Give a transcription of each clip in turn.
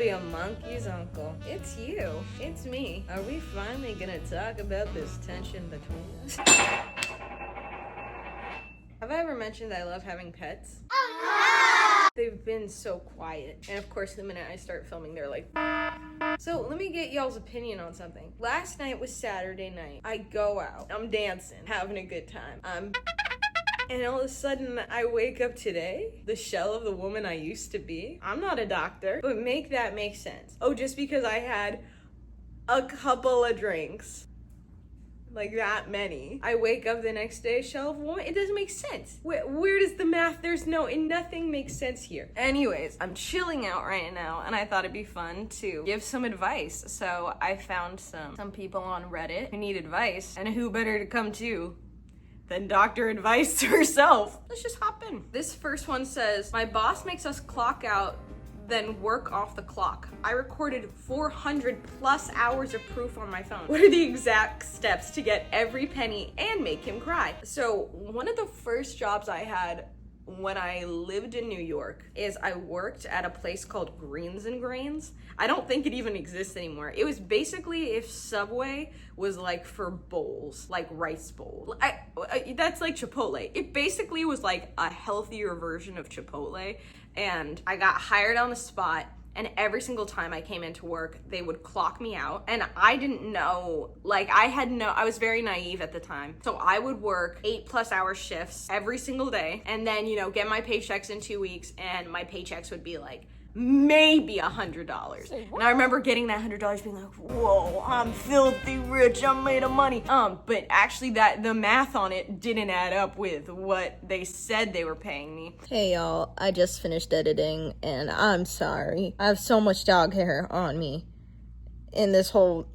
be a monkey's uncle. It's you. It's me. Are we finally gonna talk about this tension between us? Have I ever mentioned I love having pets? They've been so quiet. And of course, the minute I start filming, they're like... So let me get y'all's opinion on something. Last night was Saturday night. I go out. I'm dancing, having a good time. And all of a sudden, I wake up today, the shell of the woman I used to be. I'm not a doctor, but make that make sense. Oh, just because I had a couple of drinks, like that many, I wake up the next day, shell of a woman? It doesn't make sense. Where does the math? Nothing makes sense here. Anyways, I'm chilling out right now, and I thought it'd be fun to give some advice. So I found some people on Reddit who need advice, and who better to come to than Dr. Advice herself. Let's just hop in. This first one says, my boss makes us clock out, then work off the clock. I recorded 400 plus hours of proof on my phone. What are the exact steps to get every penny and make him cry? So one of the first jobs I had when I lived in New York is I worked at a place called Greens and Grains. I don't think it even exists anymore. It was basically if Subway was like for bowls, like rice bowl. That's like Chipotle. It basically was like a healthier version of Chipotle. And I got hired on the spot. And every single time I came into work, they would clock me out. And I didn't know, I was very naive at the time. So I would work 8+ hour shifts every single day. And then, get my paychecks in 2 weeks. And my paychecks would be like, maybe $100. And I remember getting that $100 being like, whoa, I'm filthy rich, I'm made of money. But actually the math on it didn't add up with what they said they were paying me. Hey y'all, I just finished editing and I'm sorry. I have so much dog hair on me in this whole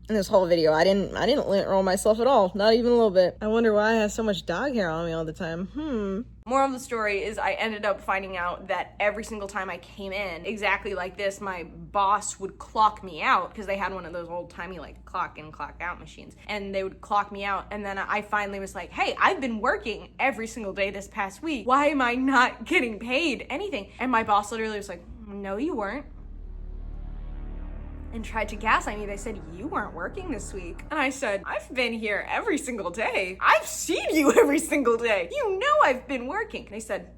video. I didn't lint roll myself at all, not even a little bit. I wonder why I have so much dog hair on me all the time. Moral of the story is I ended up finding out that every single time I came in, exactly like this, my boss would clock me out because they had one of those old-timey clock in, clock out machines. And they would clock me out. And then I finally was like, hey, I've been working every single day this past week. Why am I not getting paid anything? And my boss literally was like, no, you weren't. And tried to gaslight me. They said, you weren't working this week. And I said, I've been here every single day. I've seen you every single day. You know I've been working. And they said,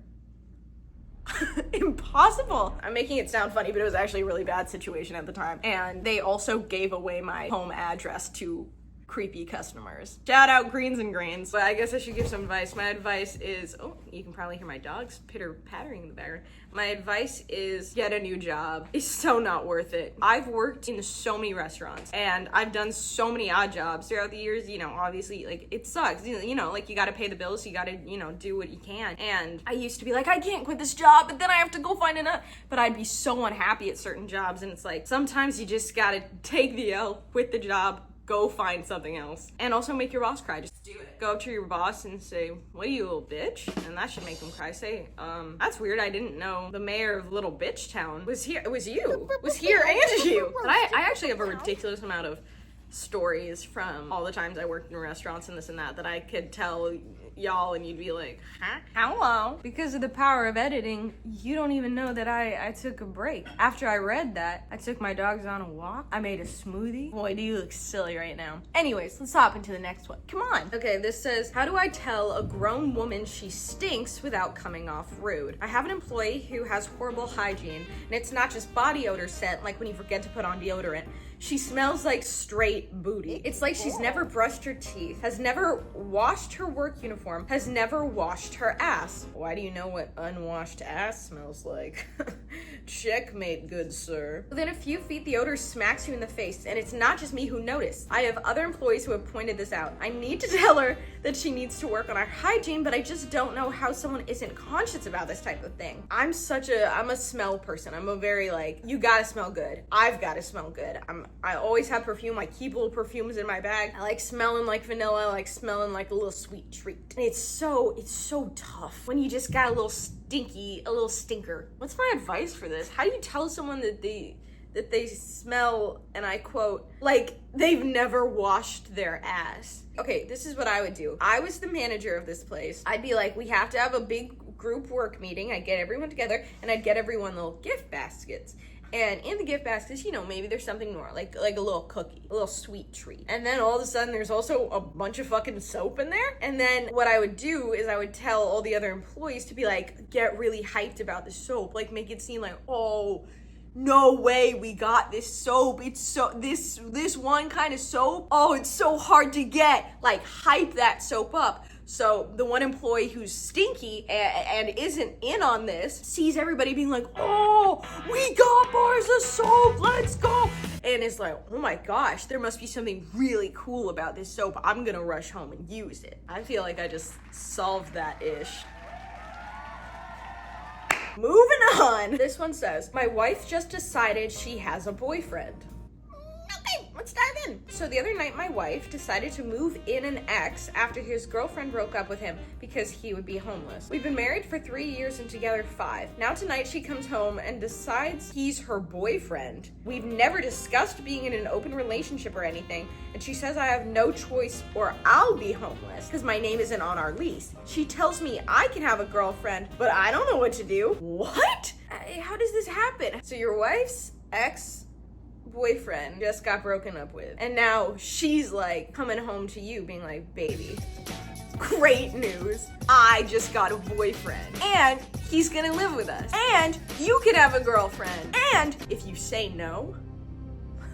impossible. I'm making it sound funny, but it was actually a really bad situation at the time. And they also gave away my home address to creepy customers. Shout out Greens and Grains. But I guess I should give some advice. My advice is, oh, you can probably hear my dogs pitter-pattering in the background. My advice is get a new job. It's so not worth it. I've worked in so many restaurants and I've done so many odd jobs throughout the years. Obviously, it sucks. You gotta pay the bills, so you gotta, do what you can. And I used to be like, I can't quit this job, but then I have to go find another. But I'd be so unhappy at certain jobs, and it's like, sometimes you just gotta take the L, quit the job, go find something else. And also make your boss cry. Just do it. Go up to your boss and say, what are you, a little bitch? And that should make them cry. Say, that's weird. I didn't know the mayor of Little Bitch Town was here. It was you. Was here and you. But I actually have a ridiculous amount of stories from all the times I worked in restaurants and this and that I could tell y'all, and you'd be like, huh? Hello? Because of the power of editing, you don't even know that I took a break. After I read that, I took my dogs on a walk. I made a smoothie. Boy, do you look silly right now. Anyways, let's hop into the next one. Come on. Okay, this says, how do I tell a grown woman she stinks without coming off rude? I have an employee who has horrible hygiene, and it's not just body odor scent, like when you forget to put on deodorant. She smells like straight booty. It's like she's never brushed her teeth, has never washed her work uniform, has never washed her ass. Why do you know what unwashed ass smells like? Checkmate, good sir. Within a few feet, the odor smacks you in the face, and it's not just me who noticed. I have other employees who have pointed this out. I need to tell her that she needs to work on her hygiene, but I just don't know how someone isn't conscious about this type of thing. I'm a smell person. I'm a very you gotta smell good. I've gotta smell good. I always have perfume. I keep little perfumes in my bag. I like smelling like vanilla. I like smelling like a little sweet treat. And it's so tough when you just got a little stinker. What's my advice for this? How do you tell someone that they smell, and I quote, like they've never washed their ass? Okay, this is what I would do. I was the manager of this place. I'd be like, we have to have a big group work meeting. I'd get everyone together and I'd get everyone little gift baskets. And in the gift baskets, you know, maybe there's something more, like a little cookie, a little sweet treat. And then all of a sudden there's also a bunch of fucking soap in there. And then what I would do is I would tell all the other employees to be like, get really hyped about the soap, like make it seem like, oh, no way we got this soap. It's so, this one kind of soap, oh, it's so hard to get. Like, hype that soap up. So the one employee who's stinky and isn't in on this sees everybody being like, oh, we got bars of soap, let's go. And it's like, oh my gosh, there must be something really cool about this soap. I'm gonna rush home and use it. I feel like I just solved that ish. Moving on. This one says, my wife just decided she has a boyfriend. Okay, let's dive in. So the other night, my wife decided to move in an ex after his girlfriend broke up with him because he would be homeless. We've been married for 3 years and together 5. Now tonight she comes home and decides he's her boyfriend. We've never discussed being in an open relationship or anything, and she says I have no choice or I'll be homeless because my name isn't on our lease. She tells me I can have a girlfriend, but I don't know what to do. What? How does this happen? So your wife's ex-boyfriend just got broken up with, and now she's like coming home to you being like, baby, great news, I just got a boyfriend and he's gonna live with us and you can have a girlfriend, and if you say no,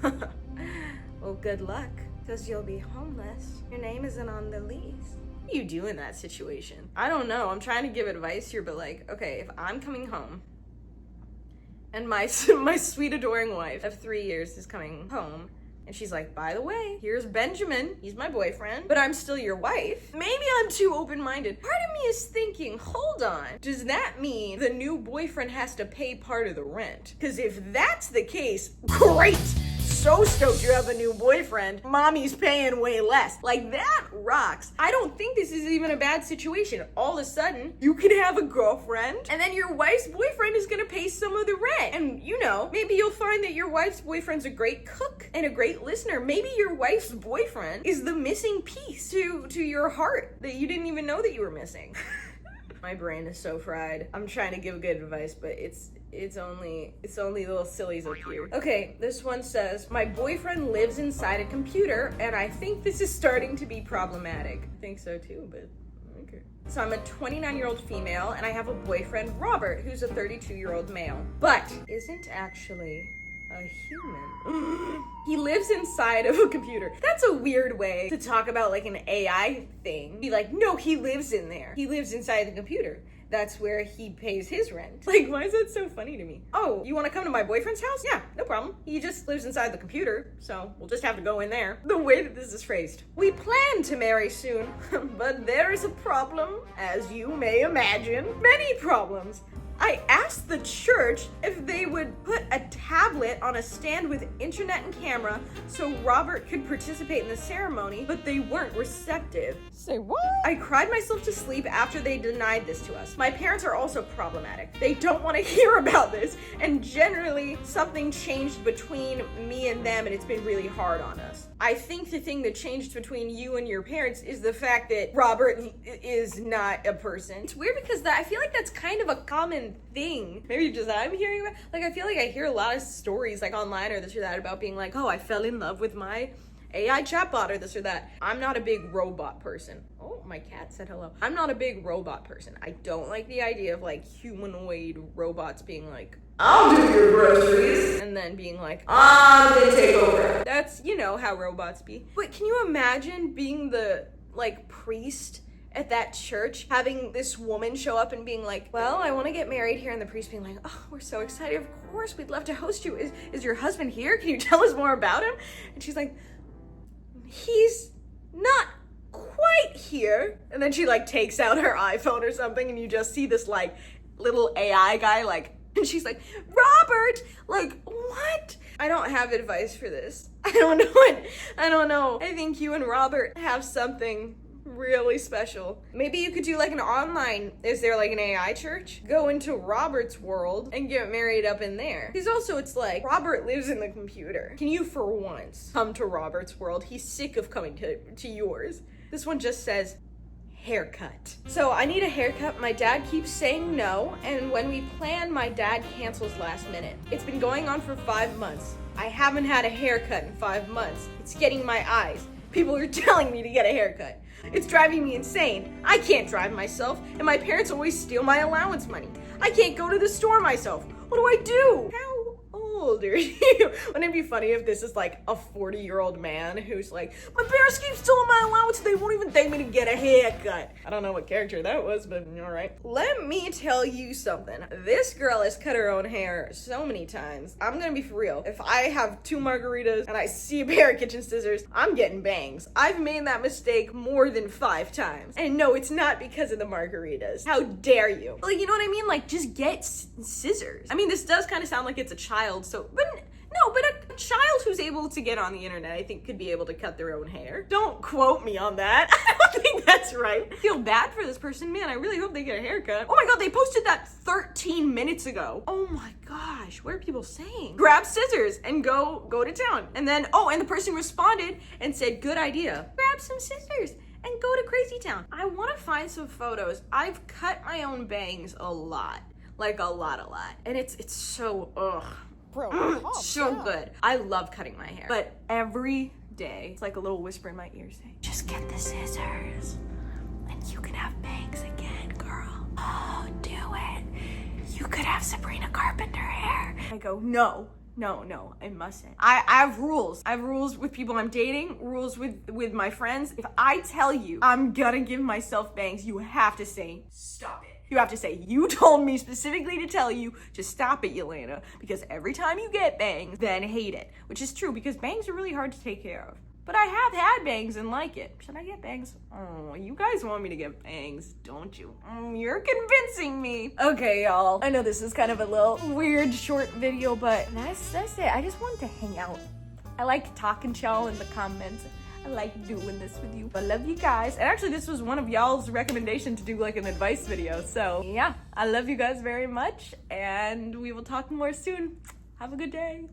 well, good luck, because you'll be homeless. Your name isn't on the lease. What do you do in that situation? I don't know, I'm trying to give advice here, but like, okay, if I'm coming home and my sweet adoring wife of 3 years is coming home, and she's like, by the way, here's Benjamin, he's my boyfriend, but I'm still your wife. Maybe I'm too open-minded. Part of me is thinking, hold on, does that mean the new boyfriend has to pay part of the rent? Because if that's the case, great! So stoked you have a new boyfriend. Mommy's paying way less. Like, that rocks. I don't think this is even a bad situation. All of a sudden, you can have a girlfriend, and then your wife's boyfriend is gonna pay some of the rent. And you know, maybe you'll find that your wife's boyfriend's a great cook and a great listener. Maybe your wife's boyfriend is the missing piece to your heart that you didn't even know that you were missing. My brain is so fried. I'm trying to give good advice, but it's only little sillies up here. Okay, this one says, my boyfriend lives inside a computer and I think this is starting to be problematic. I think so too, but okay. So I'm a 29-year-old female and I have a boyfriend, Robert, who's a 32-year-old male, but isn't actually a human. He lives inside of a computer. That's a weird way to talk about like an AI thing. Be like, no, he lives in there. He lives inside the computer. That's where he pays his rent. Like, why is that so funny to me? Oh, you want to come to my boyfriend's house? Yeah, no problem. He just lives inside the computer, so we'll just have to go in there. The way that this is phrased. We plan to marry soon, but there is a problem, as you may imagine. Many problems. I asked the church if they would put a tablet on a stand with internet and camera so Robert could participate in the ceremony, but they weren't receptive. Say what? I cried myself to sleep after they denied this to us. My parents are also problematic. They don't want to hear about this, and generally something changed between me and them, and it's been really hard on us. I think the thing that changed between you and your parents is the fact that Robert is not a person. It's weird because I feel like that's kind of a common thing. Maybe just I'm hearing about, like, I feel like I hear a lot of stories like online or this or that about being like, oh, I fell in love with my AI chatbot or this or that. I'm not a big robot person. Oh, my cat said hello. I'm not a big robot person. I don't like the idea of like humanoid robots being like, I'll do your groceries, and then being like, I'm gonna take over. That's, you know, how robots be. But can you imagine being the like priest at that church, having this woman show up and being like, well, I want to get married here, and the priest being like, oh, we're so excited, of course, we'd love to host you. Is your husband here? Can you tell us more about him? And she's like, he's not quite here. And then she like takes out her iPhone or something, and you just see this like little AI guy like, and she's like, Robert, like, what? I don't have advice for this. I don't know. I think you and Robert have something really special. Maybe you could do like an online, is there like an AI church? Go into Robert's world and get married up in there. Because also it's like, Robert lives in the computer. Can you for once come to Robert's world? He's sick of coming to yours. This one just says, haircut. So I need a haircut. My dad keeps saying no, and when we plan, my dad cancels last minute. It's been going on for 5 months. I haven't had a haircut in 5 months. It's getting my eyes. People are telling me to get a haircut. It's driving me insane. I can't drive myself, and my parents always steal my allowance money. I can't go to the store myself. What do I do? How old are you? Wouldn't it be funny if this is like a 40-year-old man who's like, my parents keep stealing my allowance, they won't even take me to get a haircut. I don't know what character that was, but all right. Let me tell you something. This girl has cut her own hair so many times. I'm gonna be for real. If I have 2 margaritas and I see a pair of kitchen scissors, I'm getting bangs. I've made that mistake more than 5 times. And no, it's not because of the margaritas. How dare you? Like, you know what I mean? Like, just get scissors. I mean, this does kind of sound like it's a child, but a child who's able to get on the internet, I think, could be able to cut their own hair. Don't quote me on that. I don't think that's right. I feel bad for this person. Man, I really hope they get a haircut. Oh my god, they posted that 13 minutes ago. Oh my gosh, what are people saying? Grab scissors and go to town. And then, and the person responded and said, good idea. Grab some scissors and go to Crazy Town. I want to find some photos. I've cut my own bangs a lot. Like a lot. And it's so, Bro, so good. I love cutting my hair, but every day it's like a little whisper in my ear saying, just get the scissors and you can have bangs again, girl. Oh, do it. You could have Sabrina Carpenter hair. I go, no, I mustn't. I have rules. I have rules with people I'm dating, rules with my friends. If I tell you I'm gonna give myself bangs, you have to say, stop it. You have to say, you told me specifically to tell you to stop it, Yelena, because every time you get bangs, then hate it. Which is true, because bangs are really hard to take care of. But I have had bangs and like it. Should I get bangs? Oh, you guys want me to get bangs, don't you? You're convincing me. Okay, y'all. I know this is kind of a little weird short video, but that's it. I just wanted to hang out. I like talking to y'all in the comments. I like doing this with you. I love you guys. And actually, this was one of y'all's recommendation to do like an advice video. So yeah, I love you guys very much. And we will talk more soon. Have a good day.